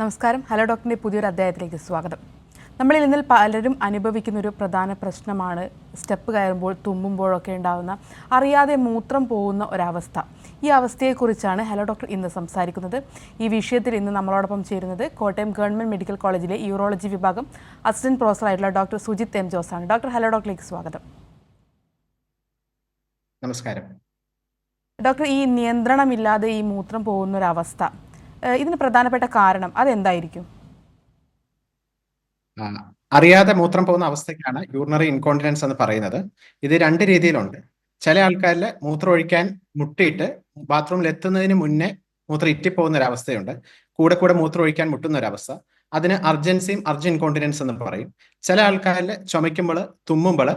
നമസ്കാരം. ഹലോ ഡോക്ടറിൻ്റെ പുതിയൊരു അധ്യായത്തിലേക്ക് സ്വാഗതം. നമ്മളിൽ ഇന്നിൽ പലരും അനുഭവിക്കുന്ന ഒരു പ്രധാന പ്രശ്നമാണ് സ്റ്റെപ്പ് കയറുമ്പോൾ തുമ്മുമ്പോഴൊക്കെ ഉണ്ടാകുന്ന അറിയാതെ മൂത്രം പോകുന്ന ഒരവസ്ഥ. ഈ അവസ്ഥയെക്കുറിച്ചാണ് ഹലോ ഡോക്ടർ ഇന്ന് സംസാരിക്കുന്നത്. ഈ വിഷയത്തിൽ ഇന്ന് നമ്മളോടൊപ്പം ചേരുന്നത് കോട്ടയം ഗവൺമെൻറ് മെഡിക്കൽ കോളേജിലെ യൂറോളജി വിഭാഗം അസിസ്റ്റന്റ് പ്രൊഫസറായിട്ടുള്ള ഡോക്ടർ സുജിത് എം ജോസ് ആണ്. ഡോക്ടർ, ഹലോ ഡോക്ടറിലേക്ക് സ്വാഗതം. നമസ്കാരം. ഡോക്ടർ, ഈ നിയന്ത്രണമില്ലാതെ ഈ മൂത്രം പോകുന്നൊരവസ്ഥ, ഇതിന് പ്രധാനപ്പെട്ട കാരണം അതെന്തായിരിക്കും? അറിയാതെ മൂത്രം പോകുന്ന അവസ്ഥയ്ക്കാണ് യൂറിനറി ഇൻകോണ്ടിനൻസ് എന്ന് പറയുന്നത്. ഇത് രണ്ട് രീതിയിലുണ്ട്. ചില ആൾക്കാരിൽ മൂത്രം ഒഴിക്കാൻ മുട്ടിയിട്ട് ബാത്റൂമിൽ എത്തുന്നതിന് മുന്നേ മൂത്രം ഇറ്റിപ്പോകുന്ന ഒരു അവസ്ഥയുണ്ട്. കൂടെ കൂടെ മൂത്രം ഒഴിക്കാൻ മുട്ടുന്ന ഒരവസ്ഥ. അതിന് അർജൻസിയും അർജൻ ഇൻകോണ്ടിനൻസ് എന്ന് പറയും. ചില ആൾക്കാരിൽ ചുമയ്ക്കുമ്പോൾ, തുമ്മുമ്പോൾ,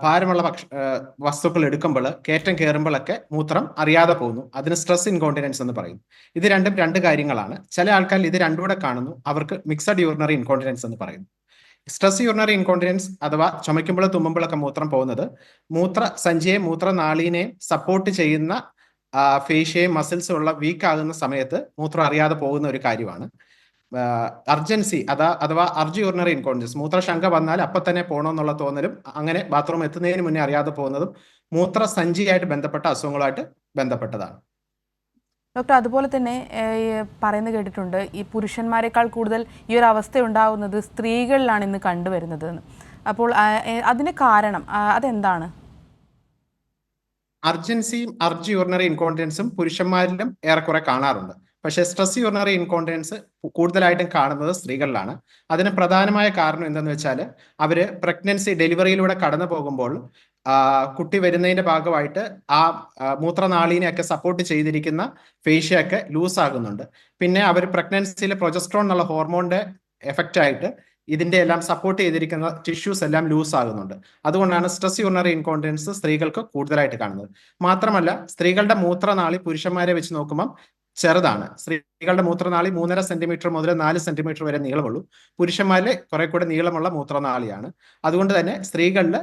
ഭാരമുള്ള വസ്തുക്കൾ എടുക്കുമ്പോൾ, കയറ്റം കയറുമ്പോഴൊക്കെ മൂത്രം അറിയാതെ പോകുന്നു. അതിന് സ്ട്രെസ് ഇൻകോണ്ടിനൻസ് എന്ന് പറയും. ഇത് രണ്ടും രണ്ട് കാര്യങ്ങളാണ്. ചില ആൾക്കാരിൽ ഇത് രണ്ടും കൂടെ കാണുന്നു. അവർക്ക് മിക്സഡ് യൂറിനറി ഇൻകോണ്ടിനൻസ് എന്ന് പറയുന്നു. സ്ട്രെസ് യൂറിനറി ഇൻകോണ്ടിനൻസ് അഥവാ ചുമയ്ക്കുമ്പോൾ തുമ്മുമ്പോഴൊക്കെ മൂത്രം പോകുന്നത് മൂത്രസഞ്ചിയെയും മൂത്രനാളീനെയും സപ്പോർട്ട് ചെയ്യുന്ന ഫേഷ്യയും മസിൽസും ഉള്ള വീക്ക് ആകുന്ന സമയത്ത് മൂത്രം അറിയാതെ പോകുന്ന ഒരു കാര്യമാണ്. അർജൻസി അഥവാ അർജി യൂറിനറി ഇൻകോണ്ടിനൻസ്, മൂത്രശങ്ക വന്നാൽ അപ്പം തന്നെ പോകണമെന്നുള്ള തോന്നലും അങ്ങനെ ബാത്റൂം എത്തുന്നതിന് മുന്നേ അറിയാതെ പോകുന്നതും മൂത്രസഞ്ചിയായിട്ട് ബന്ധപ്പെട്ട അസുഖങ്ങളുമായിട്ട് ബന്ധപ്പെട്ടതാണ്. ഡോക്ടർ, അതുപോലെ തന്നെ പറയുന്നത് കേട്ടിട്ടുണ്ട്, ഈ പുരുഷന്മാരെക്കാൾ കൂടുതൽ ഈ ഒരു അവസ്ഥ ഉണ്ടാകുന്നത് സ്ത്രീകളിലാണ് ഇന്ന് കണ്ടുവരുന്നത്. അപ്പോൾ അതിന് കാരണം അതെന്താണ്? അർജൻസിയും അർജി യൂറിനറി ഇൻകോണ്ടിനൻസും പുരുഷന്മാരിലും ഏറെക്കുറെ കാണാറുണ്ട്. പക്ഷേ സ്ട്രെസ് യൂറിനറി ഇൻകോണ്ടിനൻസ് കൂടുതലായിട്ടും കാണുന്നത് സ്ത്രീകളിലാണ്. അതിന് പ്രധാനമായ കാരണം എന്തെന്ന് വെച്ചാൽ, അവര് പ്രഗ്നൻസി ഡെലിവറിയിലൂടെ കടന്നു പോകുമ്പോൾ കുട്ടി വരുന്നതിന്റെ ഭാഗമായിട്ട് മൂത്രനാളീനെയൊക്കെ സപ്പോർട്ട് ചെയ്തിരിക്കുന്ന ഫേഷ്യൊക്കെ ലൂസ് ആകുന്നുണ്ട്. പിന്നെ അവർ പ്രഗ്നൻസിയിൽ പ്രൊജസ്ട്രോൺ എന്നുള്ള ഹോർമോണിന്റെ എഫക്റ്റ് ആയിട്ട് ഇതിന്റെ എല്ലാം സപ്പോർട്ട് ചെയ്തിരിക്കുന്ന ടിഷ്യൂസ് എല്ലാം ലൂസ് ആകുന്നുണ്ട്. അതുകൊണ്ടാണ് സ്ട്രെസ് യൂറിനറി ഇൻകോണ്ടിനൻസ് സ്ത്രീകൾക്ക് കൂടുതലായിട്ട് കാണുന്നത്. മാത്രമല്ല, സ്ത്രീകളുടെ മൂത്രനാളി പുരുഷന്മാരെ വെച്ച് നോക്കുമ്പോൾ ചെറുതാണ്. സ്ത്രീകളുടെ മൂത്രനാളി 3.5 സെന്റിമീറ്റർ മുതൽ 4 സെന്റിമീറ്റർ വരെ നീളമുള്ളൂ. പുരുഷന്മാരിൽ കുറെ കൂടെ നീളമുള്ള മൂത്രനാളിയാണ്. അതുകൊണ്ട് തന്നെ സ്ത്രീകളിൽ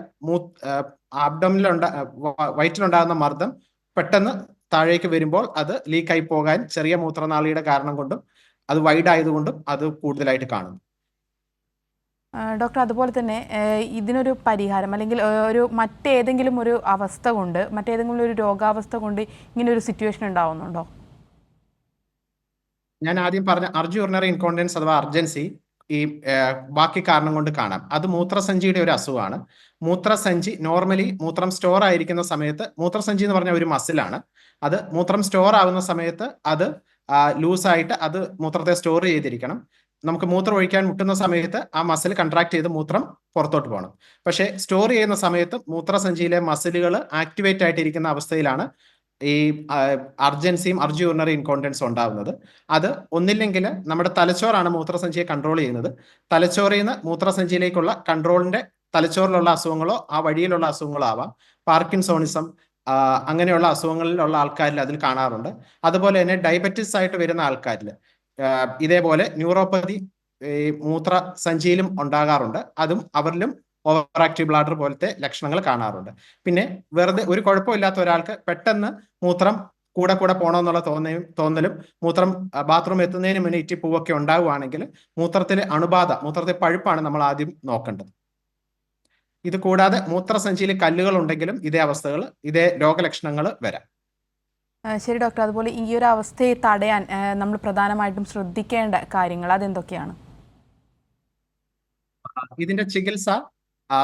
വയറ്റിലുണ്ടാകുന്ന മർദ്ദം പെട്ടെന്ന് താഴേക്ക് വരുമ്പോൾ അത് ലീക്കായി പോകാൻ ചെറിയ മൂത്രനാളിയുടെ കാരണം കൊണ്ടും അത് വൈഡ് ആയതുകൊണ്ടും അത് കൂടുതലായിട്ട് കാണുന്നു. ഡോക്ടർ, അതുപോലെ തന്നെ ഇതിനൊരു പരിഹാരം അല്ലെങ്കിൽ മറ്റേതെങ്കിലും ഒരു അവസ്ഥ കൊണ്ട്, മറ്റേതെങ്കിലും ഒരു രോഗാവസ്ഥ കൊണ്ട് ഇങ്ങനെ ഒരു സിറ്റുവേഷൻ ഉണ്ടാവുന്നുണ്ടോ? ഞാൻ ആദ്യം പറഞ്ഞ അർജി യൂറിനറി ഇൻകോണ്ടിനൻസ് അഥവാ അർജൻസി ഈ ബാക്കി കാരണം കൊണ്ട് കാണാം. അത് മൂത്രസഞ്ചിയുടെ ഒരു അസുഖമാണ്. മൂത്രസഞ്ചി നോർമലി മൂത്രം സ്റ്റോർ ആയിരിക്കുന്ന സമയത്ത്, മൂത്രസഞ്ചി എന്ന് പറഞ്ഞ ഒരു മസിലാണ്. അത് മൂത്രം സ്റ്റോർ ആവുന്ന സമയത്ത് അത് ലൂസായിട്ട് അത് മൂത്രത്തെ സ്റ്റോർ ചെയ്തിരിക്കണം. നമുക്ക് മൂത്രം ഒഴിക്കാൻ മുട്ടുന്ന സമയത്ത് ആ മസിൽ കൺട്രാക്ട് ചെയ്ത് മൂത്രം പുറത്തോട്ട് പോകണം. പക്ഷേ സ്റ്റോർ ചെയ്യുന്ന സമയത്ത് മൂത്രസഞ്ചിയിലെ മസിലുകൾ ആക്ടിവേറ്റ് ആയിട്ടിരിക്കുന്ന അവസ്ഥയിലാണ് ഈ അർജൻസിയും അർജി യൂറിനറി ഇൻകോണ്ടിനൻസും ഉണ്ടാവുന്നത്. അത് ഒന്നില്ലെങ്കിൽ നമ്മുടെ തലച്ചോറാണ് മൂത്രസഞ്ചിയെ കൺട്രോൾ ചെയ്യുന്നത്. തലച്ചോറിൽ നിന്ന് മൂത്രസഞ്ചിയിലേക്കുള്ള കൺട്രോളിന്റെ തലച്ചോറിലുള്ള അസുഖങ്ങളോ ആ വഴിയിലുള്ള അസുഖങ്ങളോ ആവാം. പാർക്കിൻസോണിസം അങ്ങനെയുള്ള അസുഖങ്ങളിലുള്ള ആൾക്കാരിൽ അതിൽ കാണാറുണ്ട്. അതുപോലെ തന്നെ ഡയബറ്റിസ് ആയിട്ട് വരുന്ന ആൾക്കാരിൽ ഇതേപോലെ ന്യൂറോപ്പതി മൂത്രസഞ്ചിയിലും ഉണ്ടാകാറുണ്ട്. അതും അവരിലും ഓവർ ആക്റ്റീവ് ബ്ലാഡർ പോലത്തെ ലക്ഷണങ്ങൾ കാണാറുണ്ട്. പിന്നെ വെറുതെ ഒരു കുഴപ്പമില്ലാത്ത ഒരാൾക്ക് പെട്ടെന്ന് മൂത്രം കൂടെ കൂടെ പോകണമെന്നുള്ള തോന്നലും മൂത്രം ബാത്റൂം എത്തുന്നതിന് മുന്നേ ഇറ്റിപ്പൂവൊക്കെ ഉണ്ടാവുകയാണെങ്കിൽ മൂത്രത്തിലെ അണുബാധ, മൂത്രത്തിലെ പഴുപ്പാണ് നമ്മൾ ആദ്യം നോക്കേണ്ടത്. ഇത് കൂടാതെ മൂത്രസഞ്ചിയിൽ കല്ലുകൾ ഉണ്ടെങ്കിലും ഇതേ അവസ്ഥകൾ, ഇതേ രോഗലക്ഷണങ്ങൾ വരാം. ശരി ഡോക്ടർ, അതുപോലെ ഈ ഒരു അവസ്ഥയെ തടയാൻ നമ്മൾ പ്രധാനമായിട്ടും ശ്രദ്ധിക്കേണ്ട കാര്യങ്ങൾ അതെന്തൊക്കെയാണ്? ഇതിന്റെ ചികിത്സ,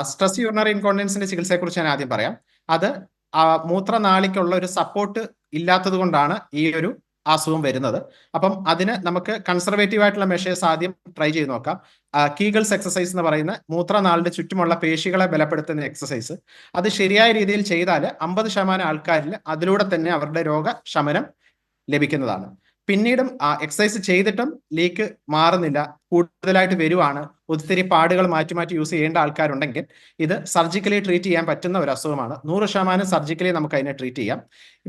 സ്ട്രെസ് യൂറിനറി ഇൻകോണ്ടിനൻസിന്റെ ചികിത്സയെ കുറിച്ച് ഞാൻ ആദ്യം പറയാം. അത് മൂത്രനാളിക്കുള്ള ഒരു സപ്പോർട്ട് ഇല്ലാത്തത് കൊണ്ടാണ് ഈ ഒരു അസുഖം വരുന്നത്. അപ്പം അതിന് നമുക്ക് കൺസർവേറ്റീവ് ആയിട്ടുള്ള മെഷേഴ്സ് ആദ്യം ട്രൈ ചെയ്ത് നോക്കാം. കീഗിൾസ് എക്സസൈസ് എന്ന് പറയുന്ന മൂത്രനാളിന്റെ ചുറ്റുമുള്ള പേശികളെ ബലപ്പെടുത്തുന്ന എക്സസൈസ്, അത് ശരിയായ രീതിയിൽ ചെയ്താൽ 50% ആൾക്കാരിൽ അതിലൂടെ തന്നെ അവരുടെ രോഗശമനം ലഭിക്കുന്നതാണ്. പിന്നീടും എക്സസൈസ് ചെയ്തിട്ടും ലീക്ക് മാറുന്നില്ല, കൂടുതലായിട്ട് വരുവാണ്, ഒത്തിരി പാടുകൾ മാറ്റി മാറ്റി യൂസ് ചെയ്യേണ്ട ആൾക്കാരുണ്ടെങ്കിൽ ഇത് സർജിക്കലി ട്രീറ്റ് ചെയ്യാൻ പറ്റുന്ന ഒരു അസുഖമാണ്. 100% സർജിക്കലി നമുക്ക് അതിനെ ട്രീറ്റ് ചെയ്യാം.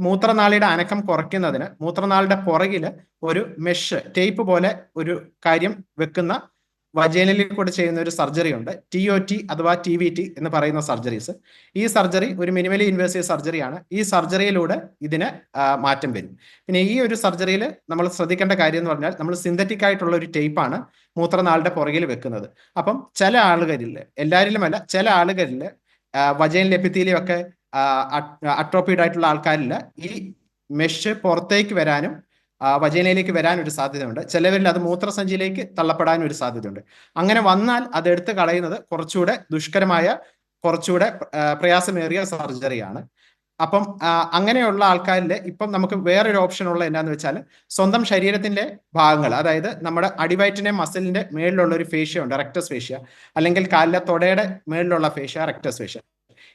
മൂത്രനാളിയുടെ അനക്കം കുറയ്ക്കുന്നതിന് മൂത്രനാളിയുടെ പുറകിൽ ഒരു മെഷ്, ടേപ്പ് പോലെ ഒരു കാര്യം വെക്കുന്ന വജൈനലിൽ കൂടെ ചെയ്യുന്ന ഒരു സർജറി ഉണ്ട്, TOT അഥവാ TVT എന്ന് പറയുന്ന സർജറീസ്. ഈ സർജറി ഒരു മിനിമലി ഇൻവേസീവ് സർജറിയാണ്. ഈ സർജറിയിലൂടെ ഇതിന് മാറ്റം വരും. പിന്നെ ഈ ഒരു സർജറിയിൽ നമ്മൾ ശ്രദ്ധിക്കേണ്ട കാര്യം എന്ന് പറഞ്ഞാൽ നമ്മൾ സിന്തറ്റിക് ആയിട്ടുള്ള ഒരു ടേപ്പാണ് മൂത്രനാളുടെ പുറകിൽ വെക്കുന്നത്. അപ്പം ചില ആളുകളിൽ, എല്ലാവരിലുമല്ല, ചില ആളുകളിൽ വജൈനൽ എപ്പിത്തീലിയം ഒക്കെ അട്രോപ്പീഡ് ആയിട്ടുള്ള ആൾക്കാരിൽ ഈ മെഷ് പുറത്തേക്ക് വരാനും വജൈനയിലേക്ക് വരാൻ ഒരു സാധ്യതയുണ്ട്. ചിലവരിൽ അത് മൂത്രസഞ്ചിയിലേക്ക് തള്ളപ്പെടാൻ ഒരു സാധ്യതയുണ്ട്. അങ്ങനെ വന്നാൽ അത് എടുത്ത് കളയുന്നത് കുറച്ചുകൂടെ ദുഷ്കരമായ, കുറച്ചുകൂടെ പ്രയാസമേറിയ സർജറിയാണ്. അപ്പം അങ്ങനെയുള്ള ആൾക്കാരിൽ ഇപ്പം നമുക്ക് വേറൊരു ഓപ്ഷൻ ഉള്ള എന്താന്ന് വെച്ചാൽ സ്വന്തം ശരീരത്തിന്റെ ഭാഗങ്ങൾ, അതായത് നമ്മുടെ അടിവയറ്റിന്റെ മസിലിന്റെ മേളിലുള്ള ഒരു ഫേഷ്യ ഉണ്ട്, റെക്ടസ് ഫേഷ്യ, അല്ലെങ്കിൽ കാലിലെ തൊടയുടെ മേളിലുള്ള ഫേഷ്യ റെക്ടസ് ഫേഷ്യ.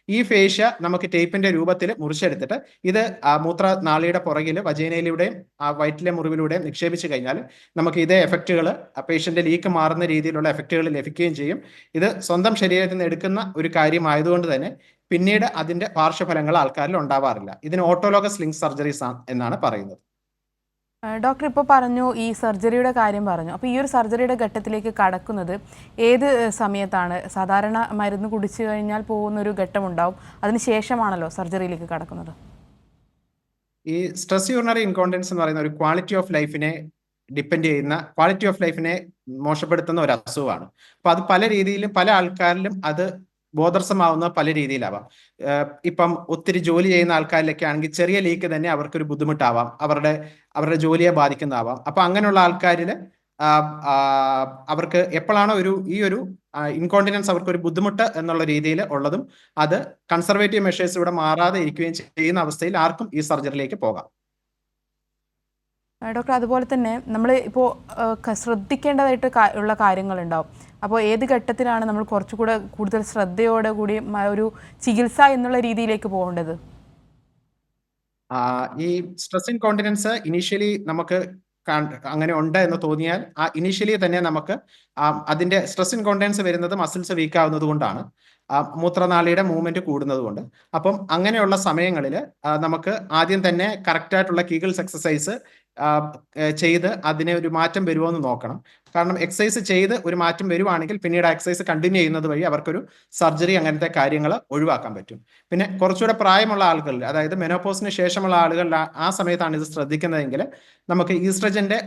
ഈ ഫേഷ്യ നമുക്ക് ടേപ്പിന്റെ രൂപത്തിൽ മുറിച്ചെടുത്തിട്ട് ഇത് മൂത്രനാളിയുടെ പുറകിൽ വജൈനയിലൂടെയും വയറ്റിലെ മുറിവിലൂടെയും നിക്ഷേപിച്ചു കഴിഞ്ഞാൽ നമുക്ക് ഇതേ എഫക്റ്റുകൾ, പേഷ്യന്റ് ലീക്ക് മാറുന്ന രീതിയിലുള്ള എഫക്റ്റുകൾ ലഭിക്കുകയും ചെയ്യും. ഇത് സ്വന്തം ശരീരത്തിൽ നിന്ന് എടുക്കുന്ന ഒരു കാര്യമായതുകൊണ്ട് തന്നെ പിന്നീട് അതിന്റെ പാർശ്വഫലങ്ങൾ ആൾക്കാരിൽ ഉണ്ടാവാറില്ല. ഇതിന് ഓട്ടോലോഗസ് ലിങ്ക് സർജറീസ് എന്നാണ് പറയുന്നത്. ഡോക്ടർ ഇപ്പോൾ പറഞ്ഞു, ഈ സർജറിയുടെ കാര്യം പറഞ്ഞു. അപ്പോൾ ഈ ഒരു സർജറിയുടെ ഘട്ടത്തിലേക്ക് കടക്കുന്നത് ഏത് സമയത്താണ്? സാധാരണ മരുന്ന് കുടിച്ചു കഴിഞ്ഞാൽ പോകുന്ന ഒരു ഘട്ടമുണ്ടാവും, അതിന് ശേഷമാണല്ലോ സർജറിയിലേക്ക് കടക്കുന്നത്. ഈ സ്ട്രെസ് യൂറിനറി ഇൻകോണ്ടിനൻസ് എന്ന് പറയുന്ന ഒരു ക്വാളിറ്റി ഓഫ് ലൈഫിനെ ഡിപ്പെൻഡ് ചെയ്യുന്ന, ക്വാളിറ്റി ഓഫ് ലൈഫിനെ മോശപ്പെടുത്തുന്ന ഒരു അസുഖമാണ്. അപ്പൊ അത് പല രീതിയിലും പല ആൾക്കാരിലും അത് ബോധർസമാവുന്ന പല രീതിയിലാവാം. ഇപ്പം ഒത്തിരി ജോലി ചെയ്യുന്ന ആൾക്കാരിലൊക്കെ ആണെങ്കിൽ ചെറിയ ലീക്ക് തന്നെ അവർക്കൊരു ബുദ്ധിമുട്ടാവാം, അവരുടെ ജോലിയെ ബാധിക്കുന്നതാവാം. അപ്പൊ അങ്ങനെയുള്ള ആൾക്കാരിൽ അവർക്ക് എപ്പോഴാണോ ഈ ഒരു ഇൻകോണ്ടിനൻസ് അവർക്ക് ഒരു ബുദ്ധിമുട്ട് എന്നുള്ള രീതിയിൽ ഉള്ളതും അത് കൺസർവേറ്റീവ് മെഷേഴ്സ് ഇവിടെ മാറാതെ ഇരിക്കുകയും ചെയ്യുന്ന അവസ്ഥയിൽ ആർക്കും ഈ സർജറിയിലേക്ക് പോകാം. ഡോക്ടർ, അതുപോലെ തന്നെ നമ്മൾ ഇപ്പോൾ ശ്രദ്ധിക്കേണ്ടതായിട്ട് ഉള്ള കാര്യങ്ങളുണ്ടാവും. അപ്പോൾ ഏത് ഘട്ടത്തിലാണ് നമ്മൾ കുറച്ചുകൂടെ കൂടുതൽ ശ്രദ്ധയോടെ കൂടി ഒരു ചികിത്സ എന്നുള്ള രീതിയിലേക്ക് പോകേണ്ടത്? ഈ സ്ട്രെസ് ഇൻകോണ്ടിനൻസ് ഇനീഷ്യലി നമുക്ക് അങ്ങനെ ഉണ്ട് എന്ന് തോന്നിയാൽ ഇനീഷ്യലി തന്നെ നമുക്ക് അതിന്റെ സ്ട്രെസ് ഇൻകോണ്ടിനൻസ് വരുന്നത് മസിൽസ് വീക്ക് ആവുന്നത് കൊണ്ടാണ്, മൂത്രനാളിയുടെ മൂവ്മെന്റ് കൂടുന്നത് കൊണ്ട്. അപ്പം അങ്ങനെയുള്ള സമയങ്ങളിൽ നമുക്ക് ആദ്യം തന്നെ കറക്റ്റ് ആയിട്ടുള്ള കീഗിൾസ് എക്സസൈസ് ചെയ്ത് അതിനെ ഒരു മാറ്റം വരുമോ എന്ന് നോക്കണം. കാരണം എക്സസൈസ് ചെയ്ത് ഒരു മാറ്റം വരുവാണെങ്കിൽ പിന്നീട് എക്സസൈസ് കണ്ടിന്യൂ ചെയ്യുന്നത് വഴി അവർക്കൊരു സർജറി അങ്ങനത്തെ കാര്യങ്ങൾ ഒഴിവാക്കാൻ പറ്റും. പിന്നെ കുറച്ചുകൂടെ പ്രായമുള്ള ആളുകളിൽ, അതായത് മെനോപോസിന് ശേഷമുള്ള ആളുകളിൽ ആ സമയത്താണ് ഇത് ശ്രദ്ധിക്കുന്നതെങ്കിൽ നമുക്ക് ഈസ്ട്രജന്റെ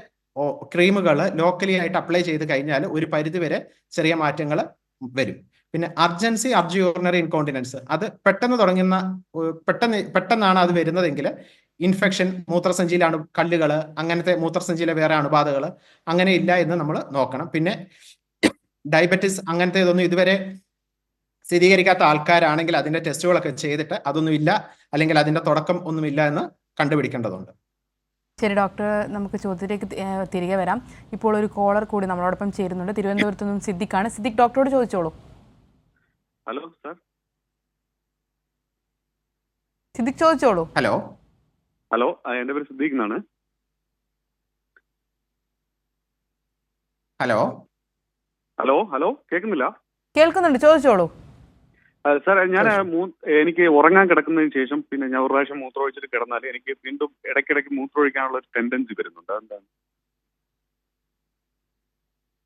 ക്രീമുകൾ ലോക്കലി ആയിട്ട് അപ്ലൈ ചെയ്ത് കഴിഞ്ഞാൽ ഒരു പരിധിവരെ ചെറിയ മാറ്റങ്ങൾ വരും. പിന്നെ അർജൻസി യൂറിനറി ഇൻകോണ്ടിനൻസ്, അത് പെട്ടെന്നാണ് അത് വരുന്നതെങ്കിൽ ഇൻഫെക്ഷൻ, മൂത്രസഞ്ചിയിലാണ് കല്ലുകൾ, അങ്ങനത്തെ മൂത്രസഞ്ചിയിലെ വേറെ അണുബാധകൾ അങ്ങനെ ഇല്ല എന്ന് നമ്മൾ നോക്കണം. പിന്നെ ഡയബറ്റിസ് അങ്ങനത്തെ ഇതൊന്നും ഇതുവരെ സ്ഥിരീകരിക്കാത്ത ആൾക്കാരാണെങ്കിൽ അതിന്റെ ടെസ്റ്റുകളൊക്കെ ചെയ്തിട്ട് അതൊന്നും ഇല്ല, അല്ലെങ്കിൽ അതിന്റെ തുടക്കം ഒന്നുമില്ല എന്ന് കണ്ടുപിടിക്കേണ്ടതുണ്ട്. ശരി ഡോക്ടർ, നമുക്ക് ചോദ്യത്തിലേക്ക് തിരികെ വരാം. ഇപ്പോൾ ഒരു കോളർ കൂടി നമ്മളോടൊപ്പം ചേരുന്നുണ്ട്. തിരുവനന്തപുരത്ത് നിന്നും സിദ്ദിഖാണ്. സിദ്ദിഖ്, ഡോക്ടറോട് ചോദിച്ചോളൂ. Hello sir. സിദ്ദിഖ് ചോദിച്ചോളൂ. ഹലോ. എന്റെ പേര് സിദ്ദീഖ് എന്നാണ്. ഹലോ കേൾക്കുന്നില്ല? കേൾക്കുന്നുണ്ട്, ചോദിച്ചോളൂ. സാർ, എനിക്ക് ഉറങ്ങാൻ കിടക്കുന്നതിന് ശേഷം പിന്നെ ഞാൻ ഒരു പ്രാവശ്യം മൂത്രമൊഴിച്ചിട്ട് കിടന്നാൽ എനിക്ക് വീണ്ടും ഇടയ്ക്കിടയ്ക്ക് മൂത്രമൊഴിക്കാനുള്ള ഒരു ടെൻഡൻസി വരുന്നുണ്ട്. എന്താണ്?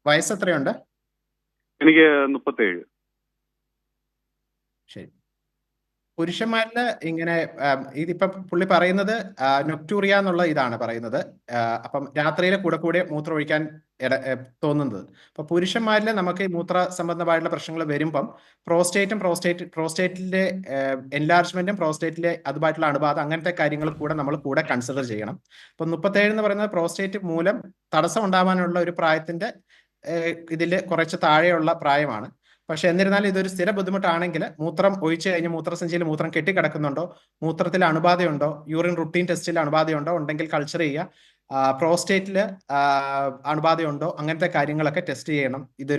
വയസ്സ് എത്രയുണ്ട്? എനിക്ക് 37. ശരി. പുരുഷന്മാരില് ഇങ്ങനെ ഇതിപ്പം പുള്ളി പറയുന്നത് നൊക്ടൂറിയ എന്നുള്ള ഇതാണ് പറയുന്നത്. അപ്പം രാത്രിയിൽ കൂടെ മൂത്രമൊഴിക്കാൻ തോന്നുന്നത്. അപ്പൊ പുരുഷന്മാരിൽ നമുക്ക് ഈ മൂത്ര സംബന്ധമായിട്ടുള്ള പ്രശ്നങ്ങൾ വരുമ്പം പ്രോസ്റ്റേറ്റിന്റെ എൻലാർജ്മെന്റും പ്രോസ്റ്റേറ്റിലെ അതുമായിട്ടുള്ള അണുബാധ അങ്ങനത്തെ കാര്യങ്ങൾ നമ്മൾ കൂടെ കൺസിഡർ ചെയ്യണം. അപ്പൊ 37 എന്ന് പറയുന്നത് പ്രോസ്റ്റേറ്റ് മൂലം തടസ്സം ഉണ്ടാവാനുള്ള ഒരു പ്രായത്തിന്റെ ഇതിൽ കുറച്ച് താഴെയുള്ള പ്രായമാണ്. പക്ഷെ എന്നിരുന്നാലും ഇതൊരു സ്ഥിര ബുദ്ധിമുട്ടാണെങ്കിൽ മൂത്രം ഒഴിച്ചു കഴിഞ്ഞ് മൂത്രസഞ്ചിയിൽ മൂത്രം കെട്ടിക്കിടക്കുന്നുണ്ടോ, മൂത്രത്തിൽ അണുബാധയുണ്ടോ, യൂറിൻ റുട്ടീൻ ടെസ്റ്റിൽ അണുബാധയുണ്ടോ, ഉണ്ടെങ്കിൽ കൾച്ചർ ചെയ്യുക. പ്രോസ്റ്റേറ്റിൽ അണുബാധയുണ്ടോ, അങ്ങനത്തെ കാര്യങ്ങളൊക്കെ ടെസ്റ്റ് ചെയ്യണം ഇത്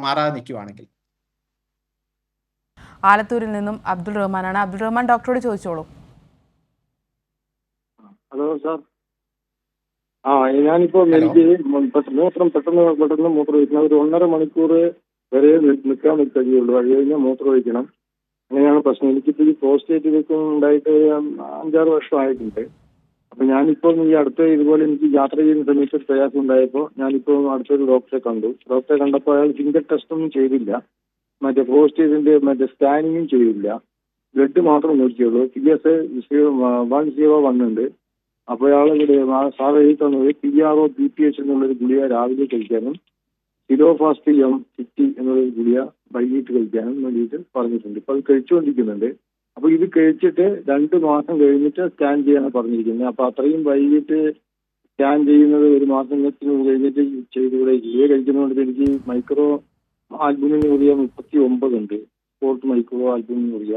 മാറാതെ നിൽക്കുവാണെങ്കിൽ. ആലത്തൂരിൽ നിന്നും അബ്ദുൾ റഹ്മാനാണ്. അബ്ദുൾ റഹ്മാൻ, ഡോക്ടറോട് ചോദിച്ചോളൂ. Hello sir. ഞാനിപ്പോ എനിക്ക് പെട്ടെന്ന് മൂത്രം ഒഴിക്കണം. ഒരു 1.5 മണിക്കൂർ വരെ നിൽക്കാൻ കഴിയുള്ളൂ. അത് കഴിഞ്ഞാൽ മൂത്രം ഒഴിക്കണം. അങ്ങനെയാണ് പ്രശ്നം. എനിക്കിപ്പോ ഈ പ്രോസ്റ്റേറ്റ് ഇതൊക്കെ ഉണ്ടായിട്ട് 5-6 വർഷം ആയിട്ടുണ്ട്. അപ്പൊ ഞാനിപ്പോൾ ഈ അടുത്ത ഇതുപോലെ എനിക്ക് യാത്ര ചെയ്യുന്ന സമയത്ത് ഒരു പ്രയാസം ഉണ്ടായപ്പോൾ ഞാനിപ്പോൾ അടുത്തൊരു ഡോക്ടറെ കണ്ടു. ഡോക്ടറെ കണ്ടപ്പോൾ അയാൾ ഫിംഗർ ടെസ്റ്റ് ഒന്നും ചെയ്തില്ല, മറ്റേ പ്രോസ്റ്റേറ്റിന്റെ മറ്റേ സ്കാനിങ്ങും ചെയ്തില്ല, ബ്ലഡ് മാത്രം നോക്കിയുള്ളൂ. PS 101 ഉണ്ട്. അപ്പോൾ അയാൾ സാറ് എഴുതി തന്നത് PRO BPH എന്നുള്ളൊരു ഗുളിക രാവിലെ കഴിക്കാനും സിലോഫാസ്റ്റ് M50 എന്നുള്ളൊരു ഗുളിക വൈകിട്ട് കഴിക്കാനും വേണ്ടിയിട്ട് പറഞ്ഞിട്ടുണ്ട്. ഇപ്പൊ അത് കഴിച്ചുകൊണ്ടിരിക്കുന്നുണ്ട്. അപ്പൊ ഇത് കഴിച്ചിട്ട് 2 മാസം കഴിഞ്ഞിട്ട് സ്കാൻ ചെയ്യാനാണ് പറഞ്ഞിരിക്കുന്നത്. അപ്പൊ അത്രയും വൈകിട്ട് സ്കാൻ ചെയ്യുന്നത് 1 മാസത്തിന് കഴിഞ്ഞിട്ട് ചെയ്തുകൂടെ? ഗുളിക കഴിക്കുന്നതുകൊണ്ട് എനിക്ക് മൈക്രോ ആൽബുമിൻ ഗുളിക 39 ഉണ്ട്, 4 മൈക്രോ ആൽബുമിൻ ഗുളിക.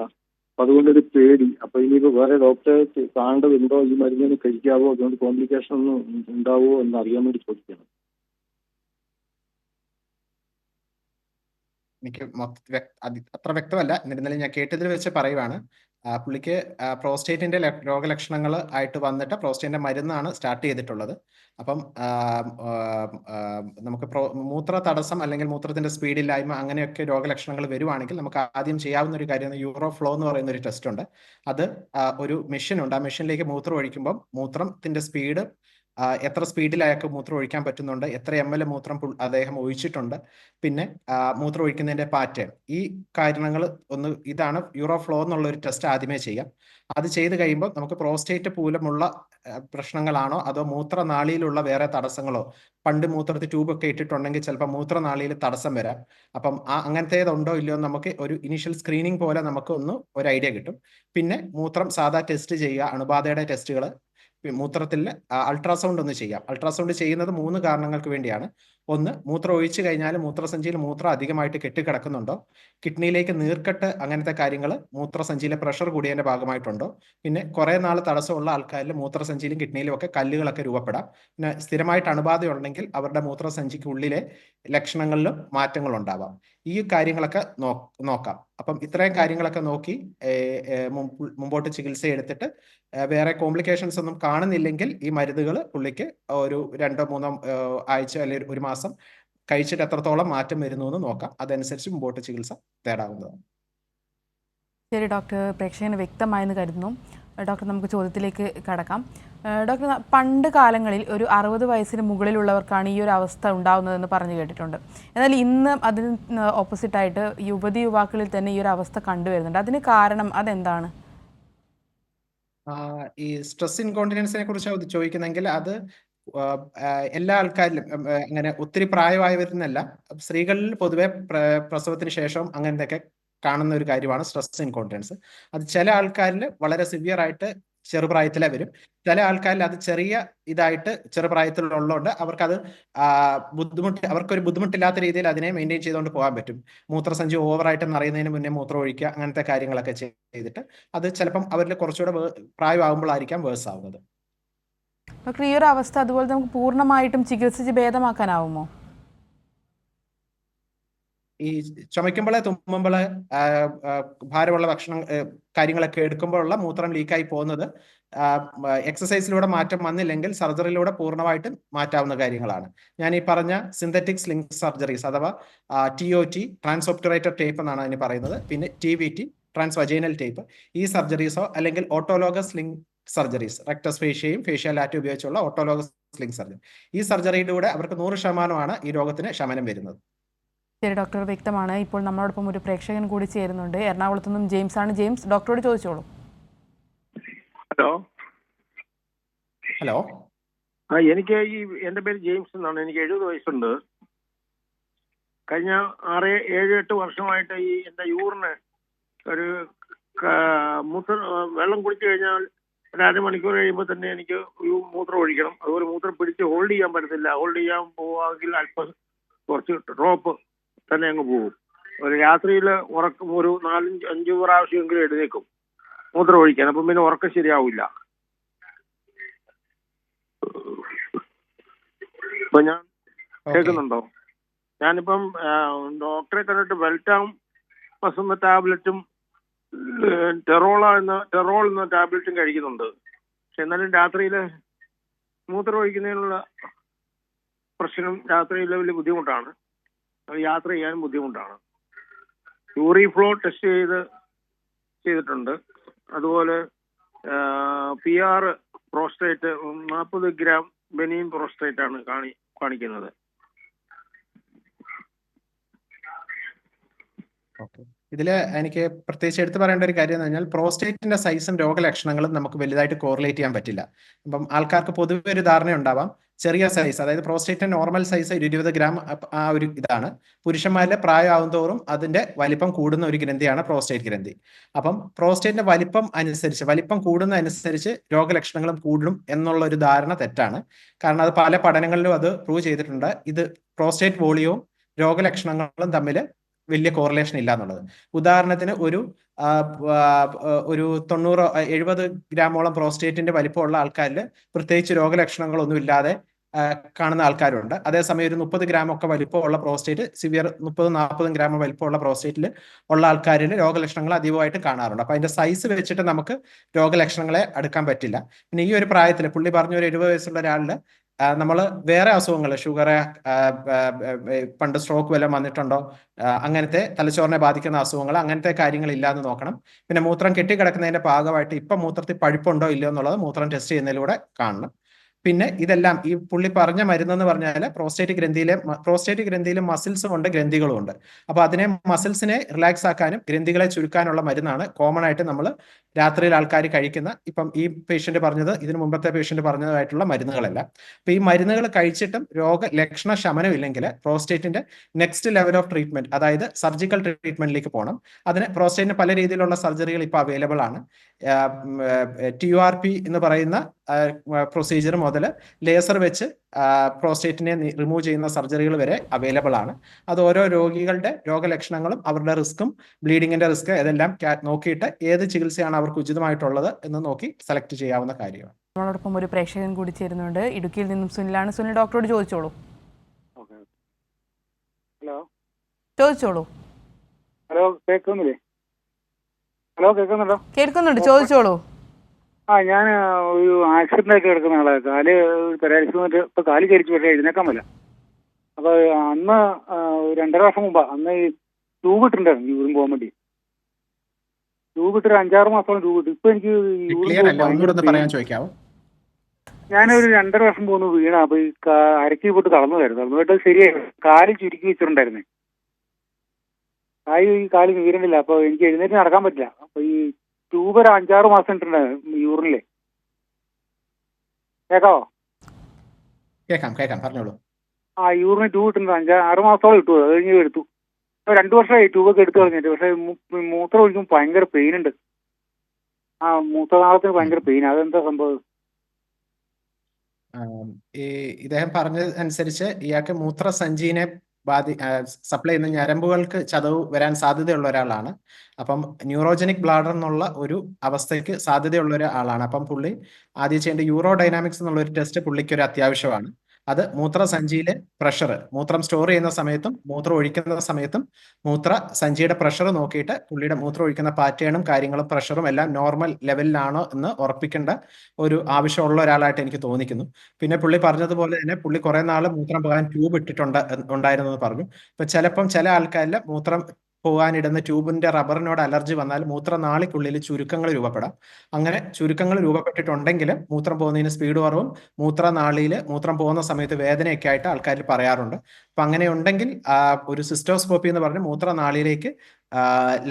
അപ്പൊ അതുകൊണ്ടൊരു പേടി. അപ്പൊ ഇനിയിപ്പോ വേറെ ഡോക്ടറെ കാണേണ്ടതുണ്ടോ, ഈ മരുന്നിന് കഴിക്കാവോ, അതുകൊണ്ട് കോംപ്ലിക്കേഷൻ ഒന്നും ഉണ്ടാവോ എന്ന് അറിയാൻ വേണ്ടി ചോദിക്കണം. എനിക്ക് അത്ര വ്യക്തമല്ല, എന്നിരുന്നാലും ഞാൻ കേട്ടതിൽ വെച്ച് പറയുവാണ്. പുള്ളിക്ക് പ്രോസ്റ്റേറ്റിന്റെ രോഗലക്ഷണങ്ങൾ ആയിട്ട് വന്നിട്ട് പ്രോസ്റ്റേറ്റിന്റെ മരുന്നാണ് സ്റ്റാർട്ട് ചെയ്തിട്ടുള്ളത്. അപ്പം നമുക്ക് മൂത്ര തടസ്സം അല്ലെങ്കിൽ മൂത്രത്തിന്റെ സ്പീഡില്ലായ്മ അങ്ങനെയൊക്കെ രോഗലക്ഷണങ്ങൾ വരുവാണെങ്കിൽ നമുക്ക് ആദ്യം ചെയ്യാവുന്ന ഒരു കാര്യം യൂറോഫ്ലോ എന്ന് പറയുന്ന ഒരു ടെസ്റ്റ് ഉണ്ട്. അത് ഒരു മെഷീൻ ഉണ്ട്. ആ മെഷീനിലേക്ക് മൂത്രം ഒഴിക്കുമ്പോൾ മൂത്രത്തിന്റെ സ്പീഡ്, എത്ര സ്പീഡിൽ അയാൾക്ക് മൂത്രം ഒഴിക്കാൻ പറ്റുന്നുണ്ട്, എത്ര ml മൂത്രം അദ്ദേഹം ഒഴിച്ചിട്ടുണ്ട്, പിന്നെ മൂത്രം ഒഴിക്കുന്നതിന്റെ പാറ്റേൺ, ഈ കാര്യങ്ങൾ ഇതാണ് യൂറോഫ്ലോ എന്നുള്ള ഒരു ടെസ്റ്റ് ആദ്യമേ ചെയ്യാം. അത് ചെയ്ത് കഴിയുമ്പോൾ നമുക്ക് പ്രോസ്റ്റേറ്റ് മൂലമുള്ള പ്രശ്നങ്ങളാണോ അതോ മൂത്രനാളിയിലുള്ള വേറെ തടസ്സങ്ങളോ, പണ്ട് മൂത്രത്തിൽ ട്യൂബൊക്കെ ഇട്ടിട്ടുണ്ടെങ്കിൽ ചിലപ്പോൾ മൂത്രനാളിയിൽ തടസ്സം വരാം. അപ്പം അങ്ങനത്തേതുണ്ടോ ഇല്ലയോ നമുക്ക് ഒരു ഇനീഷ്യൽ സ്ക്രീനിങ് പോലെ നമുക്ക് ഒരു ഐഡിയ കിട്ടും. പിന്നെ മൂത്രം സാധാ ടെസ്റ്റ് ചെയ്യുക, അണുബാധയുടെ ടെസ്റ്റുകൾ, മൂത്രത്തിൽ അൾട്രാസൗണ്ട് ഒന്ന് ചെയ്യാം. അൾട്രാസൗണ്ട് ചെയ്യുന്നത് 3 കാരണങ്ങൾക്ക് വേണ്ടിയാണ്. ഒന്ന്, മൂത്രം ഒഴിച്ചു കഴിഞ്ഞാൽ മൂത്രസഞ്ചിയിൽ മൂത്രം അധികമായിട്ട് കെട്ടിക്കിടക്കുന്നുണ്ടോ, കിഡ്നിയിലേക്ക് നീർക്കെട്ട് അങ്ങനത്തെ കാര്യങ്ങൾ മൂത്രസഞ്ചിയിലെ പ്രഷർ കൂടിയതിന്റെ ഭാഗമായിട്ടുണ്ടോ, പിന്നെ കുറെ നാൾ തടസ്സമുള്ള ആൾക്കാരിൽ മൂത്രസഞ്ചിയിലും കിഡ്നിയിലും ഒക്കെ കല്ലുകളൊക്കെ രൂപപ്പെടാം. പിന്നെ സ്ഥിരമായിട്ട് അണുബാധ ഉണ്ടെങ്കിൽ അവരുടെ മൂത്രസഞ്ചിക്ക് ഉള്ളിലെ ലക്ഷണങ്ങളിലും മാറ്റങ്ങൾ ഉണ്ടാവാം. ഈ കാര്യങ്ങളൊക്കെ നോക്കാം. അപ്പം ഇത്രയും കാര്യങ്ങളൊക്കെ നോക്കി മുമ്പോട്ട് ചികിത്സ എടുത്തിട്ട് വേറെ കോംപ്ലിക്കേഷൻസ് ഒന്നും കാണുന്നില്ലെങ്കിൽ ഈ മരുന്നുകൾ പുള്ളിക്ക് ഒരു 2-3 ആഴ്ച അല്ലെങ്കിൽ 1 മാസം കഴിച്ചിട്ട് എത്രത്തോളം മാറ്റം വരുന്നു എന്ന് നോക്കാം. അതനുസരിച്ച് മുമ്പോട്ട് ചികിത്സ തേടാവുന്നതാണ്. ശരി ഡോക്ടർ, പ്രേക്ഷകന് വ്യക്തമായെന്ന് കരുതുന്നു. ഡോക്ടർ, നമുക്ക് ചോദ്യത്തിലേക്ക് കടക്കാം. ഡോക്ടർ, പണ്ട് കാലങ്ങളിൽ ഒരു 60 വയസ്സിന് മുകളിലുള്ളവർക്കാണ് ഈ ഒരു അവസ്ഥ ഉണ്ടാകുന്നതെന്ന് പറഞ്ഞു കേട്ടിട്ടുണ്ട്. എന്നാൽ ഇന്ന് അതിന് ഓപ്പോസിറ്റായിട്ട് യുവാക്കളിൽ തന്നെ ഈ ഒരു അവസ്ഥ കണ്ടുവരുന്നുണ്ട്. അതിന് കാരണം അതെന്താണ്? ഈ സ്ട്രെസ് ഇൻകോണ്ടിനൻസിനെ കുറിച്ച് ചോദിക്കുന്നെങ്കിൽ അത് എല്ലാ ആൾക്കാരിലും അങ്ങനെ ഒത്തിരി പ്രായമായവരെന്നല്ല, സ്ത്രീകളിൽ പൊതുവെ പ്രസവത്തിന് ശേഷവും അങ്ങനത്തെയൊക്കെ കാണുന്ന ഒരു കാര്യമാണ് സ്ട്രെസ് ഇൻകോണ്ടിനൻസ്. അത് ചില ആൾക്കാരിൽ വളരെ സിവിയർ ആയിട്ട് ചെറുപ്രായത്തിലെ വരും. ചില ആൾക്കാരിൽ അത് ചെറിയ ഇതായിട്ട് ചെറുപ്രായത്തിലുള്ളതുകൊണ്ട് അവർക്കത് അവർക്കൊരു ബുദ്ധിമുട്ടില്ലാത്ത രീതിയിൽ അതിനെ മെയിൻറ്റെയിൻ ചെയ്തുകൊണ്ട് പോകാൻ പറ്റും. മൂത്രസഞ്ചി ഓവറായിട്ട് നിറയുന്നതിന് മുന്നേ മൂത്രം ഒഴിക്കുക, അങ്ങനത്തെ കാര്യങ്ങളൊക്കെ ചെയ്തിട്ട് അത് ചിലപ്പം അവരിൽ കുറച്ചുകൂടെ പ്രായമാകുമ്പോഴായിരിക്കാം വേഴ്സ് ആവുന്നത്. ഡോക്ടർ, ഈ ഒരു അവസ്ഥ അതുപോലെ നമുക്ക് പൂർണ്ണമായിട്ടും ചികിത്സിച്ച് ഭേദമാക്കാനാവുമോ? ഈ ചുമയ്ക്കുമ്പോഴേ, തുമ്മുമ്പോഴേ, ഭാരമുള്ള ഭക്ഷണം കാര്യങ്ങളൊക്കെ എടുക്കുമ്പോഴുള്ള മൂത്രം ലീക്കായി പോകുന്നത് എക്സസൈസിലൂടെ മാറ്റം വന്നില്ലെങ്കിൽ സർജറിയിലൂടെ പൂർണ്ണമായിട്ടും മാറ്റാവുന്ന കാര്യങ്ങളാണ്. ഞാൻ ഈ പറഞ്ഞ സിന്തറ്റിക് സ്ലിംഗ് സർജറീസ് അഥവാ TOT, ട്രാൻസോപ്റ്റുറേറ്റർ ടേപ്പ് എന്നാണ് അതിന് പറയുന്നത്, പിന്നെ TVT, ട്രാൻസ് വജൈനൽ ടേപ്പ്, ഈ സർജറീസോ അല്ലെങ്കിൽ ഓട്ടോലോഗസ് സ്ലിംഗ് സർജറീസ്, റെക്ടസ് ഫേഷ്യയും ഫേഷ്യാലാറ്റും ഉപയോഗിച്ചുള്ള ഓട്ടോലോഗസ് സ്ലിംഗ് സർജറി, ഈ സർജറിയിലൂടെ അവർക്ക് 100% ഈ രോഗത്തിന് ശമനം വരുന്നത്. ശരി ഡോക്ടർ, വ്യക്തമാണ്. ഇപ്പോൾ നമ്മളോടൊപ്പം ഒരു പ്രേക്ഷകൻ കൂടി ചേരുന്നുണ്ട്. എറണാകുളത്തു നിന്നും ജെയിംസ് ആണ്. ജെയിംസ്, ഡോക്ടറോട് ചോദിച്ചോളൂ. ഹലോ. എനിക്ക് എൻ്റെ പേര് ജെയിംസ് എന്നാണ്. എനിക്ക് 70 വയസ്സുണ്ട്. കഴിഞ്ഞ 6-7-8 വർഷമായിട്ട് എൻ്റെ യൂറിന് ഒരു വെള്ളം കുടിച്ചു കഴിഞ്ഞാൽ ഒരു അരമണിക്കൂർ കഴിയുമ്പോൾ തന്നെ എനിക്ക് മൂത്രം ഒഴിക്കണം. അതുപോലെ മൂത്രം പിടിച്ച് ഹോൾഡ് ചെയ്യാൻ പറ്റത്തില്ല. ഹോൾഡ് ചെയ്യാൻ പോവാമെങ്കിൽ അല്പം കുറച്ച് ഡ്രോപ്പ് തന്നെ അങ്ങ് പോകും. ഒരു രാത്രിയിൽ ഉറക്കം ഒരു 4-5 പ്രാവശ്യമെങ്കിലും എഴുന്നേക്കും മൂത്രം ഒഴിക്കാൻ. അപ്പം പിന്നെ ഉറക്കം ശരിയാവില്ല. ഇപ്പൊ ഞാൻ കേൾക്കുന്നുണ്ടോ? ഞാനിപ്പം ഡോക്ടറെ കണ്ടിട്ട് വെൽറ്റാം എന്ന ടാബ്ലറ്റും ടെറോൾ എന്ന ടാബ്ലറ്റും കഴിക്കുന്നുണ്ട്. പക്ഷെ എന്നാലും രാത്രിയിൽ മൂത്രം ഒഴിക്കുന്നതിനുള്ള പ്രശ്നം രാത്രിയിൽ വലിയ ബുദ്ധിമുട്ടാണ്. യാത്ര ചെയ്യാനും ബുദ്ധിമുട്ടാണ്. യൂറിഫ്ലോ ടെസ്റ്റ് ചെയ്തിട്ടുണ്ട്. അതുപോലെ PR prostate 40 gram Benin prostate ആണ് കാണിക്കുന്നത്. ഇതിൽ എനിക്ക് പ്രത്യേകിച്ച് എടുത്തു പറയേണ്ട ഒരു കാര്യം എന്ന് പറഞ്ഞാൽ പ്രോസ്റ്റേറ്റിന്റെ സൈസും രോഗലക്ഷണങ്ങളും നമുക്ക് വലുതായിട്ട് കോറിലേറ്റ് ചെയ്യാൻ പറ്റില്ല. അപ്പം ആൾക്കാർക്ക് പൊതുവെ ഒരു ധാരണ ഉണ്ടാവാം, ചെറിയ സൈസ്, അതായത് പ്രോസ്റ്റേറ്റിന്റെ നോർമൽ സൈസ് 20 ഗ്രാം ആ ഒരു ഇതാണ്. പുരുഷന്മാരിലെ പ്രായമാവും തോറും അതിന്റെ വലിപ്പം കൂടുന്ന ഒരു ഗ്രന്ഥിയാണ് പ്രോസ്റ്റേറ്റ് ഗ്രന്ഥി. അപ്പം പ്രോസ്റ്റേറ്റിന്റെ വലിപ്പം കൂടുന്ന അനുസരിച്ച് രോഗലക്ഷണങ്ങളും കൂടും എന്നുള്ള ഒരു ധാരണ തെറ്റാണ്. കാരണം അത് പല പഠനങ്ങളിലും അത് പ്രൂവ് ചെയ്തിട്ടുണ്ട്. ഇത് പ്രോസ്റ്റേറ്റ് വോളിയവും രോഗലക്ഷണങ്ങളും തമ്മിൽ വലിയ കോറിലേഷൻ ഇല്ല എന്നുള്ളത്. ഉദാഹരണത്തിന് ഒരു 70 ഗ്രാമോളം പ്രോസ്റ്റേറ്റിന്റെ വലിപ്പമുള്ള ആൾക്കാരിൽ പ്രത്യേകിച്ച് രോഗലക്ഷണങ്ങളൊന്നും ഇല്ലാതെ കാണുന്ന ആൾക്കാരുണ്ട്. അതേസമയം ഒരു 30 ഗ്രാം ഒക്കെ വലിപ്പമുള്ള പ്രോസ്റ്റേറ്റ്, സിവിയർ 30-40 ഗ്രാം വലിപ്പമുള്ള പ്രോസ്റ്റേറ്റിൽ ഉള്ള ആൾക്കാരിൽ രോഗലക്ഷണങ്ങൾ അധികമായിട്ട് കാണാറുണ്ട്. അപ്പൊ അതിന്റെ സൈസ് വെച്ചിട്ട് നമുക്ക് രോഗലക്ഷണങ്ങളെ അടുക്കാൻ പറ്റില്ല. പിന്നെ ഈ ഒരു പ്രായത്തിൽ പുള്ളി പറഞ്ഞ ഒരു 70 വയസ്സുള്ള ഒരാളിൽ നമ്മൾ വേറെ അസുഖങ്ങൾ, ഷുഗർ, പണ്ട് സ്ട്രോക്ക് വല്ലതും വന്നിട്ടുണ്ടോ, അങ്ങനത്തെ തലച്ചോറിനെ ബാധിക്കുന്ന അസുഖങ്ങൾ, അങ്ങനത്തെ കാര്യങ്ങൾ ഇല്ലാന്ന് നോക്കണം. പിന്നെ മൂത്രം കെട്ടിക്കിടക്കുന്നതിന്റെ ഭാഗമായിട്ട് ഇപ്പം മൂത്രത്തിൽ പഴുപ്പുണ്ടോ ഇല്ലയോ എന്നുള്ളത് മൂത്രം ടെസ്റ്റ് ചെയ്യുന്നതിലൂടെ കാണണം. പിന്നെ ഇതെല്ലാം ഈ പുള്ളി പറഞ്ഞ മരുന്നെന്ന് പറഞ്ഞാൽ പ്രോസ്റ്റേറ്റ് ഗ്രന്ഥിയിലെ മസിൽസും ഉണ്ട്, ഗ്രന്ഥികളും ഉണ്ട്. അപ്പൊ മസിൽസിനെ റിലാക്സ് ആക്കാനും ഗ്രന്ഥികളെ ചുരുക്കാനുള്ള മരുന്നാണ് കോമൺ ആയിട്ട് നമ്മൾ രാത്രിയിൽ ആൾക്കാർ കഴിക്കുന്ന, ഇപ്പം ഈ പേഷ്യന്റ് പറഞ്ഞത് ഇതിനു മുമ്പത്തെ പേഷ്യന്റ് പറഞ്ഞതായിട്ടുള്ള മരുന്നുകളല്ല. അപ്പൊ ഈ മരുന്നുകൾ കഴിച്ചിട്ടും രോഗലക്ഷണ ശമനം ഇല്ലെങ്കിൽ പ്രോസ്റ്റേറ്റിന്റെ നെക്സ്റ്റ് ലെവൽ ഓഫ് ട്രീറ്റ്മെന്റ്, അതായത് സർജിക്കൽ ട്രീറ്റ്മെന്റിലേക്ക് പോകണം. അതിന് പ്രോസ്റ്റേറ്റിന് പല രീതിയിലുള്ള സർജറികൾ ഇപ്പോൾ അവൈലബിൾ ആണ്. TURP എന്ന് പറയുന്ന പ്രൊസീജിയർ മുതൽ ലേസർ വെച്ച് പ്രോസ്റ്റേറ്റിനെ റിമൂവ് ചെയ്യുന്ന സർജറികൾ വരെ അവൈലബിൾ ആണ്. അത് ഓരോ രോഗികളുടെ രോഗലക്ഷണങ്ങളും അവരുടെ റിസ്ക്കും ബ്ലീഡിങ്ങിന്റെ റിസ്ക് ഇതെല്ലാം നോക്കിയിട്ട് ഏത് ചികിത്സയാണ് അവർക്ക് ഉചിതമായിട്ടുള്ളത് എന്ന് നോക്കി സെലക്ട് ചെയ്യാവുന്ന കാര്യമാണ്. നമ്മളോടൊപ്പം ഒരു പ്രേക്ഷകൻ കൂടി ചേരുന്നുണ്ട്. ഇടുക്കിയിൽ നിന്നും സുനിലാണ്. സുനിൽ, ഡോക്ടറോട് ചോദിച്ചോളൂ. ഹലോ ചോദിച്ചോളൂ. ഹലോ കേൾക്കുന്നില്ലേ? ഹലോ കേൾക്കുന്നുണ്ടോ? കേൾക്കുന്നുണ്ട്, ചോദിച്ചോളൂ. ഞാൻ ഒരു ആക്സിഡന്റ് ആയിട്ട് കിടക്കുന്ന ആളാണ്. കാല് പാരാലിസിസ് വന്നിട്ട് ഇപ്പൊ കാല് കരിച്ചു, പക്ഷേ എഴുന്നേക്കാൻ പറ്റില്ല. അപ്പൊ അന്ന് 2.5 വർഷം മുമ്പാ അന്ന് ഈ ട്യൂബ് ഇട്ടിട്ടുണ്ടായിരുന്നു യൂറിൻ പോകാൻ വേണ്ടി. ട്യൂബ് ഇട്ട് 5-6 മാസത്തോളം ട്യൂബ് ഇട്ടു. ഇപ്പൊ എനിക്ക് ഞാനൊരു 2.5 വർഷം പോകുന്നു വീണ. അപ്പൊ ഈ അരക്കി പോയിട്ട് തളർന്നുപോയിട്ട് ശരിയായിരുന്നു. കാല് ചുരുക്കി വെച്ചിട്ടുണ്ടായിരുന്നേ. കാല് വീരണ്ടില്ല. അപ്പൊ എനിക്ക് എഴുന്നേറ്റ് നടക്കാൻ പറ്റില്ല. അപ്പൊ ഈ ട്യൂബ് ഒരു 5-6 മാസം ഇട്ടിട്ടുണ്ടായിരുന്നു യൂറിനില്. കേക്കാവോ? കേൾക്കാം, പറഞ്ഞോളൂ. യൂറിന് ട്യൂബ് ഇട്ടുണ്ട് 5-6 മാസത്തോളം ഇട്ടു. അത് കഴിഞ്ഞ് എടുത്തു. 2 വർഷമായി ട്യൂബൊക്കെ എടുത്തു കളഞ്ഞിട്ട്. പക്ഷെ മൂത്രം ഒഴിക്കുമ്പോൾ ഭയങ്കര പെയിൻ ഉണ്ട്. മൂത്രനാളത്തിന് ഭയങ്കര പെയിൻ. അതെന്താ സംഭവം? ഇദ്ദേഹം പറഞ്ഞതനുസരിച്ച് ഇയാൾക്ക് മൂത്രസഞ്ചിനെ സപ്ലൈ ചെയ്യുന്ന ഞരമ്പുകൾക്ക് ചതവ് വരാൻ സാധ്യതയുള്ള ഒരാളാണ്. അപ്പം ന്യൂറോജനിക് ബ്ലാഡർ എന്നുള്ള ഒരു അവസ്ഥയ്ക്ക് സാധ്യതയുള്ള ഒരാളാണ്. അപ്പം പുള്ളി ആദ്യം ചെയ്യേണ്ട യൂറോ ഡൈനാമിക്സ് എന്നുള്ള ഒരു ടെസ്റ്റ് പുള്ളിക്ക് ഒരു അത്യാവശ്യമാണ്. അത് മൂത്രസഞ്ചിയിലെ പ്രഷർ, മൂത്രം സ്റ്റോർ ചെയ്യുന്ന സമയത്തും മൂത്രം ഒഴിക്കുന്ന സമയത്തും മൂത്രസഞ്ചിയുടെ പ്രഷർ നോക്കിയിട്ട് പുള്ളിയുടെ മൂത്രം ഒഴിക്കുന്ന പാറ്റേണും കാര്യങ്ങളും പ്രഷറും എല്ലാം നോർമൽ ലെവലിലാണോ എന്ന് ഉറപ്പിക്കേണ്ട ഒരു ആവശ്യമുള്ള ഒരാളായിട്ട് എനിക്ക് തോന്നിക്കുന്നു. പിന്നെ പുള്ളി പറഞ്ഞതുപോലെ തന്നെ പുള്ളി കുറെ നാൾ മൂത്രം പോകാൻ ട്യൂബ് ഉണ്ടായിരുന്നു എന്ന് പറഞ്ഞു. ഇപ്പൊ ചില ആൾക്കാരിൽ മൂത്രം പോകാനിടുന്ന ട്യൂബിന്റെ റബ്ബറിനോട് അലർജി വന്നാൽ മൂത്രനാളിക്കുള്ളിൽ ചുരുക്കങ്ങൾ രൂപപ്പെടാം. അങ്ങനെ ചുരുക്കങ്ങൾ രൂപപ്പെട്ടിട്ടുണ്ടെങ്കിൽ മൂത്രം പോകുന്നതിന് സ്പീഡ് കുറവും മൂത്രനാളിയിൽ മൂത്രം പോകുന്ന സമയത്ത് വേദനയൊക്കെ ആയിട്ട് ആൾക്കാർ പറയാറുണ്ട്. അപ്പൊ അങ്ങനെ ഉണ്ടെങ്കിൽ ഒരു സിസ്റ്റോസ്കോപ്പി എന്ന് പറഞ്ഞ് മൂത്രനാളിയിലേക്ക്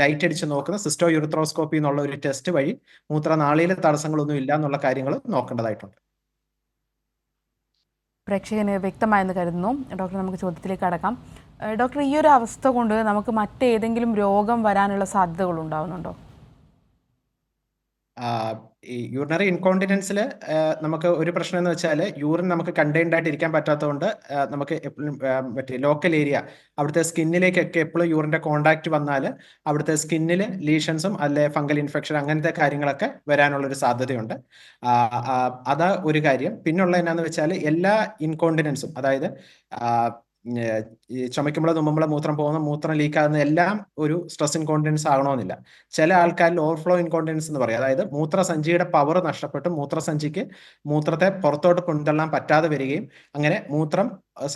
ലൈറ്റ് അടിച്ച് നോക്കുന്ന സിസ്റ്റോ യുറിത്രോസ്കോപ്പി എന്നുള്ള ഒരു ടെസ്റ്റ് വഴി മൂത്രനാളിയിലെ തടസ്സങ്ങളൊന്നും ഇല്ല എന്നുള്ള കാര്യങ്ങൾ നോക്കേണ്ടതായിട്ടുണ്ട്. പ്രേക്ഷകന് വ്യക്തമായെന്ന് കരുതുന്നു. ഡോക്ടർ, നമുക്ക് ചോദ്യത്തിലേക്ക് കടക്കാം. ഡോക്ടർ, ഈ ഒരു അവസ്ഥ കൊണ്ട് നമുക്ക് മറ്റേതെങ്കിലും രോഗം വരാനുള്ള സാധ്യതകൾ ഉണ്ടാവുന്നുണ്ടോ? ഈ യൂറിനറി ഇൻകോണ്ടിനൻസിൽ നമുക്ക് ഒരു പ്രശ്നം എന്ന് വെച്ചാൽ യൂറിൻ നമുക്ക് കണ്ടെയ്ൻഡ് ആയിട്ട് ഇരിക്കാൻ പറ്റാത്തതുകൊണ്ട് നമുക്ക് എപ്പോഴും മറ്റേ ലോക്കൽ ഏരിയ, അവിടുത്തെ സ്കിന്നിലേക്കൊക്കെ എപ്പോഴും യൂറിന്റെ കോണ്ടാക്ട് വന്നാൽ അവിടുത്തെ സ്കിന്നിൽ ലീഷൻസും അല്ലെ ഫംഗൽ ഇൻഫെക്ഷൻ അങ്ങനത്തെ കാര്യങ്ങളൊക്കെ വരാനുള്ളൊരു സാധ്യതയുണ്ട്. അത് ഒരു കാര്യം. പിന്നുള്ള എന്നാന്ന് വെച്ചാൽ എല്ലാ ഇൻകോണ്ടിനൻസും, അതായത് ഈ ചുമയ്ക്കുമ്പോൾ തുമ്മുമ്പോൾ മൂത്രം പോകുന്ന മൂത്രം ലീക്ക് ആകുന്ന എല്ലാം ഒരു സ്ട്രെസ് ഇൻകോണ്ടിനൻസ് ആകണമെന്നില്ല. ചില ആൾക്കാരിൽ ഓവർഫ്ലോ ഇൻകോണ്ടിനൻസ് എന്ന് പറയും. അതായത് മൂത്രസഞ്ചിയുടെ പവർ നഷ്ടപ്പെട്ട് മൂത്രസഞ്ചിക്ക് മൂത്രത്തെ പുറത്തോട്ട് കൊണ്ടുതള്ളാൻ പറ്റാതെ വരികയും അങ്ങനെ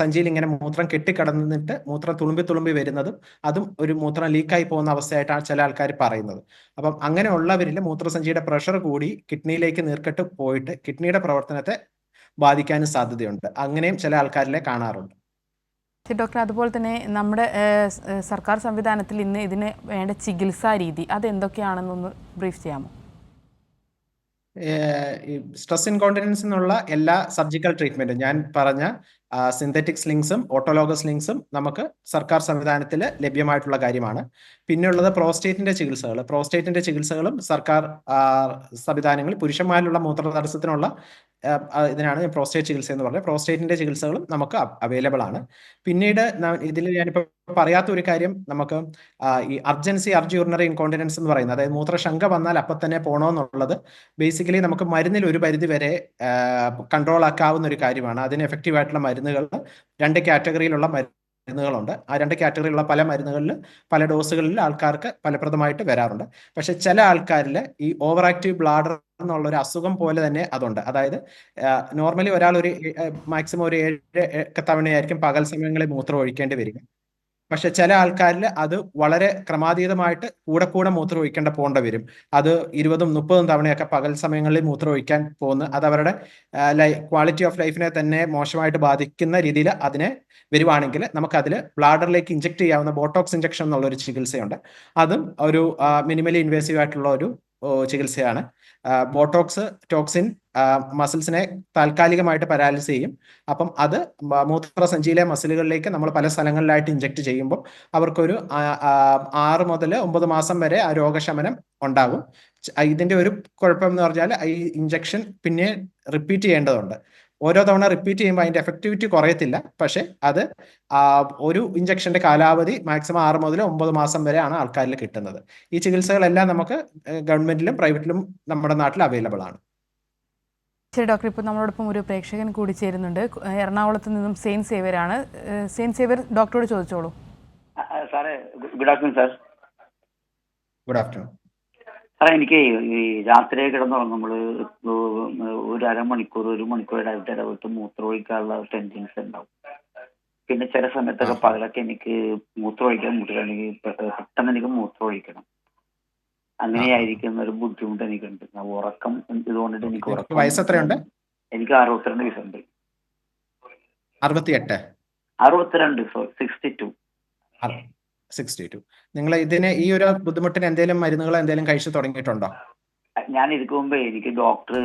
സഞ്ചിയിൽ ഇങ്ങനെ മൂത്രം കെട്ടിക്കിടന്നിട്ട് മൂത്രം തുളുമ്പി വരുന്നതും അതും ഒരു മൂത്രം ലീക്കായി പോകുന്ന അവസ്ഥയായിട്ടാണ് ചില ആൾക്കാർ പറയുന്നത്. അപ്പം അങ്ങനെയുള്ളവരിൽ മൂത്രസഞ്ചിയുടെ പ്രഷർ കൂടി കിഡ്നിയിലേക്ക് നീർക്കെട്ട് പോയിട്ട് കിഡ്നിയുടെ പ്രവർത്തനത്തെ ബാധിക്കാനും സാധ്യതയുണ്ട്. അങ്ങനെയും ചില ആൾക്കാരിലെ കാണാറുണ്ട്. ഡോക്ടർ, അതുപോലെ തന്നെ നമ്മുടെ സർക്കാർ സംവിധാനത്തിൽ ഇന്ന് ഇതിന് വേണ്ട ചികിത്സാ രീതി അതെന്തൊക്കെയാണെന്നൊന്ന് ബ്രീഫ് ചെയ്യാമോ? ഈ സ്ട്രെസ് ഇൻകോണ്ടിനൻസ് എന്നുള്ള എല്ലാ സർജിക്കൽ ട്രീറ്റ്മെന്റും ഞാൻ പറഞ്ഞ സിന്തറ്റിക് സ്ലിങ്സും ഓട്ടോലോഗസ് സ്ലിങ്സും നമുക്ക് സർക്കാർ സംവിധാനത്തിൽ ലഭ്യമായിട്ടുള്ള കാര്യമാണ്. പിന്നെയുള്ളത് പ്രോസ്റ്റേറ്റിന്റെ ചികിത്സകളും സർക്കാർ സംവിധാനങ്ങളിൽ പുരുഷന്മാരിലുള്ള മൂത്ര തടസ്സത്തിനുള്ള ഇതിനാണ് പ്രോസ്റ്റേറ്റ് ചികിത്സ എന്ന് പറഞ്ഞത്. പ്രോസ്റ്റേറ്റിന്റെ ചികിത്സകളും നമുക്ക് അവൈലബിൾ ആണ്. പിന്നീട് ഇതിൽ ഞാനിപ്പോൾ പറയാത്ത ഒരു കാര്യം, നമുക്ക് ഈ അർജി യൂറിനറി ഇൻകോണ്ടിനൻസ് എന്ന് പറയുന്നത്, അതായത് മൂത്രശങ്ക വന്നാൽ അപ്പം തന്നെ പോകണമെന്നുള്ളത് ബേസിക്കലി നമുക്ക് മരുന്നിൽ ഒരു പരിധി വരെ കൺട്രോൾ ആക്കാവുന്ന ഒരു കാര്യമാണ്. അതിന് എഫക്റ്റീവ് ആയിട്ടുള്ള മരുന്നുകൾ 2 കാറ്റഗറിയിലുള്ള മരുന്നുകളുണ്ട്. ആ 2 കാറ്റഗറിയിലുള്ള പല മരുന്നുകളിൽ പല ഡോസുകളിൽ ആൾക്കാർക്ക് ഫലപ്രദമായിട്ട് വരാറുണ്ട്. പക്ഷെ ചില ആൾക്കാരിൽ ഈ ഓവർ ആക്റ്റീവ് ബ്ലാഡർ എന്നുള്ള ഒരു അസുഖം പോലെ തന്നെ അതുണ്ട്. അതായത് നോർമലി ഒരാൾ ഒരു മാക്സിമം ഒരു 7 തവണയായിരിക്കും പകൽ സമയങ്ങളിൽ മൂത്രം ഒഴിക്കേണ്ടി വരിക. പക്ഷെ ചില ആൾക്കാരിൽ അത് വളരെ ക്രമാതീതമായിട്ട് കൂടെ മൂത്രം പോകേണ്ട വരും. അത് 20-30 തവണയൊക്കെ പകൽ സമയങ്ങളിൽ മൂത്രം ഒഴിക്കാൻ പോകുന്നു. അത് അവരുടെ ക്വാളിറ്റി ഓഫ് ലൈഫിനെ തന്നെ മോശമായിട്ട് ബാധിക്കുന്ന രീതിയിൽ അതിനെ വരുവാണെങ്കിൽ നമുക്കതിൽ ബ്ലാഡറിലേക്ക് ഇഞ്ചെക്ട് ചെയ്യാവുന്ന ബോട്ടോക്സ് ഇഞ്ചക്ഷൻ എന്നുള്ള ഒരു ചികിത്സയുണ്ട്. അതും ഒരു മിനിമലി ഇൻവേസീവ് ആയിട്ടുള്ള ഒരു ചികിത്സയാണ്. ബോട്ടോക്സ് ടോക്സിൻ മസിൽസിനെ താൽക്കാലികമായിട്ട് പാരാലിസ് ചെയ്യും. അപ്പം അത് മൂത്രസഞ്ചിയിലെ മസിലുകളിലേക്ക് നമ്മൾ പല സ്ഥലങ്ങളിലായിട്ട് ഇഞ്ചെക്ട് ചെയ്യുമ്പോൾ അവർക്കൊരു 6 മുതൽ 9 മാസം വരെ ആ രോഗശമനം ഉണ്ടാകും. ഇതിന്റെ ഒരു കുഴപ്പം എന്ന് പറഞ്ഞാൽ ഈ ഇഞ്ചക്ഷൻ പിന്നെ റിപ്പീറ്റ് ചെയ്യേണ്ടതുണ്ട്. ഓരോ തവണ റിപ്പീറ്റ് ചെയ്യുമ്പോൾ അതിന്റെ എഫക്ടിവിറ്റി കുറയത്തില്ല. പക്ഷെ അത് ഒരു ഇഞ്ചക്ഷന്റെ കാലാവധി മാക്സിമം 6 മുതൽ 9 മാസം വരെയാണ് ആൾക്കാരിൽ കിട്ടുന്നത്. ഈ ചികിത്സകളെല്ലാം നമുക്ക് ഗവൺമെന്റിലും പ്രൈവറ്റിലും നമ്മുടെ നാട്ടിൽ അവൈലബിൾ ആണ്. ശരി ഡോക്ടർ, ഇപ്പോൾ നമ്മളോടൊപ്പം ഒരു പ്രേക്ഷകൻ കൂടി ചേരുന്നുണ്ട്. എറണാകുളത്ത് നിന്നും സെയിന്റ് സേവ്യറാണ്. സെയിന്റ് സേവ്യർ, ഡോക്ടറോട് ചോദിച്ചോളൂ. സാറേ, good afternoon sir. Good afternoon സാറേ, എനിക്ക് ഈ രാത്രി കിടന്നുറങ്ങുമ്പോൾ ഒരു അരമണിക്കൂർ 1 മണിക്കൂർ ഇടവിട്ട് മൂത്രം ഒഴിക്കാനുള്ള ടെൻഡൻസി ഉണ്ടാവും. പിന്നെ ചില സമയത്തൊക്കെ പകലൊക്കെ എനിക്ക് മൂത്രം ഒഴിക്കാൻ മുട്ടില്ലെങ്കിൽ പെട്ടെന്ന് എനിക്ക് മൂത്രം ഒഴിക്കണം. അങ്ങനെയായിരിക്കുന്ന ഒരു ബുദ്ധിമുട്ട് എനിക്കുണ്ട്. ഉറക്കം ഇതുകൊണ്ടിട്ട് എനിക്ക് ഉറക്കം. വയസ്സ് എത്രയുണ്ട്? എനിക്ക് 62 വയസ്സുണ്ട്. 62. നിങ്ങൾ ഈ ഒരു ബുദ്ധിമുട്ടിന് എന്തെങ്കിലും മരുന്നുകൾ എന്തെങ്കിലും കഴിച്ചു തുടങ്ങിയിട്ടുണ്ടോ? ഞാൻ ഇതിക്ക് മുമ്പേ എനിക്ക് ഡോക്ടർ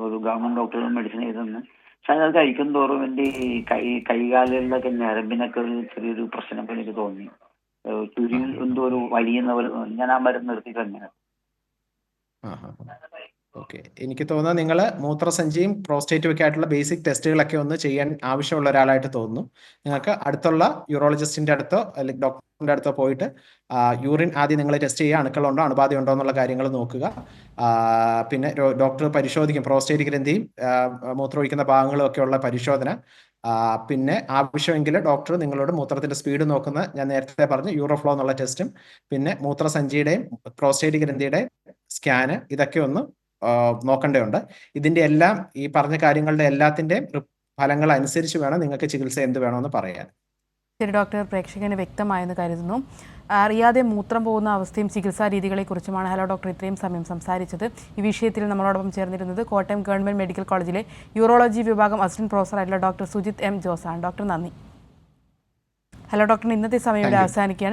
ഒരു ഗവൺമെന്റ് ഡോക്ടർ മെഡിസിൻ ചെയ്തെന്ന്. പക്ഷെ അത് കഴിക്കും തോറും എന്റെ കൈകാലുകളിലൊക്കെ ഞരമ്പിനൊക്കെ ഒരു ചെറിയൊരു പ്രശ്നമൊക്കെ എനിക്ക് തോന്നി. എന്തോ ഒരു വലിയ പോലെ ഞാൻ ആ മരുന്ന് നിർത്തി തന്നെ. ഓക്കെ, എനിക്ക് തോന്നുന്നത് നിങ്ങൾ മൂത്രസഞ്ചിയും പ്രോസ്റ്റേറ്റും ഒക്കെ ആയിട്ടുള്ള ബേസിക് ടെസ്റ്റുകളൊക്കെ ഒന്ന് ചെയ്യാൻ ആവശ്യമുള്ള ഒരാളായിട്ട് തോന്നുന്നു. നിങ്ങൾക്ക് അടുത്തുള്ള യൂറോളജിസ്റ്റിന്റെ അടുത്തോ അല്ലെങ്കിൽ ഡോക്ടറിന്റെ അടുത്തോ പോയിട്ട് യൂറിൻ ആദ്യം നിങ്ങൾ ടെസ്റ്റ് ചെയ്യുക. അണുക്കളുണ്ടോ അണുബാധയുണ്ടോ എന്നുള്ള കാര്യങ്ങൾ നോക്കുക. പിന്നെ ഡോക്ടർ പരിശോധിക്കും പ്രോസ്റ്റേറ്റ് ഗ്രന്ഥിയും മൂത്രമൊഴിക്കുന്ന ഭാഗങ്ങളും ഒക്കെയുള്ള പരിശോധന. പിന്നെ ആവശ്യമെങ്കിൽ ഡോക്ടർ നിങ്ങളോട് മൂത്രത്തിന്റെ സ്പീഡ് നോക്കുന്ന, ഞാൻ നേരത്തെ പറഞ്ഞു, യൂറോഫ്ലോ എന്നുള്ള ടെസ്റ്റും പിന്നെ മൂത്രസഞ്ചിയുടെയും പ്രോസ്റ്റേറ്റ് ഗ്രന്ഥിയുടെയും സ്കാന്, ഇതൊക്കെ ഒന്ന് നോക്കേണ്ടതുണ്ട്. ഇതിന്റെ എല്ലാം ഈ പറഞ്ഞ കാര്യങ്ങളുടെ എല്ലാത്തിന്റെയും ഫലങ്ങൾ അനുസരിച്ച് വേണം നിങ്ങൾക്ക് ചികിത്സ എന്ത് വേണമെന്ന് പറയാൻ. ശരി ഡോക്ടർ, പ്രേക്ഷകന് വ്യക്തമായെന്ന് കരുതുന്നു. അറിയാതെ മൂത്രം പോകുന്ന അവസ്ഥയും ചികിത്സാ രീതികളെക്കുറിച്ചുമാണ് ഹലോ ഡോക്ടർ ഇത്രയും സമയം സംസാരിച്ചത്. ഈ വിഷയത്തിൽ നമ്മളോടൊപ്പം ചേർന്നിരുന്നത് കോട്ടയം ഗവൺമെൻറ് മെഡിക്കൽ കോളേജിലെ യൂറോളജി വിഭാഗം അസിസ്റ്റന്റ് പ്രൊഫസറായിട്ടുള്ള ഡോക്ടർ സുജിത് എം ജോസാണ്. ഡോക്ടർ നന്ദി. ഹലോ ഡോക്ടറിന് ഇന്നത്തെ സമയം ഇവിടെ അവസാനിക്കുകയാണ്.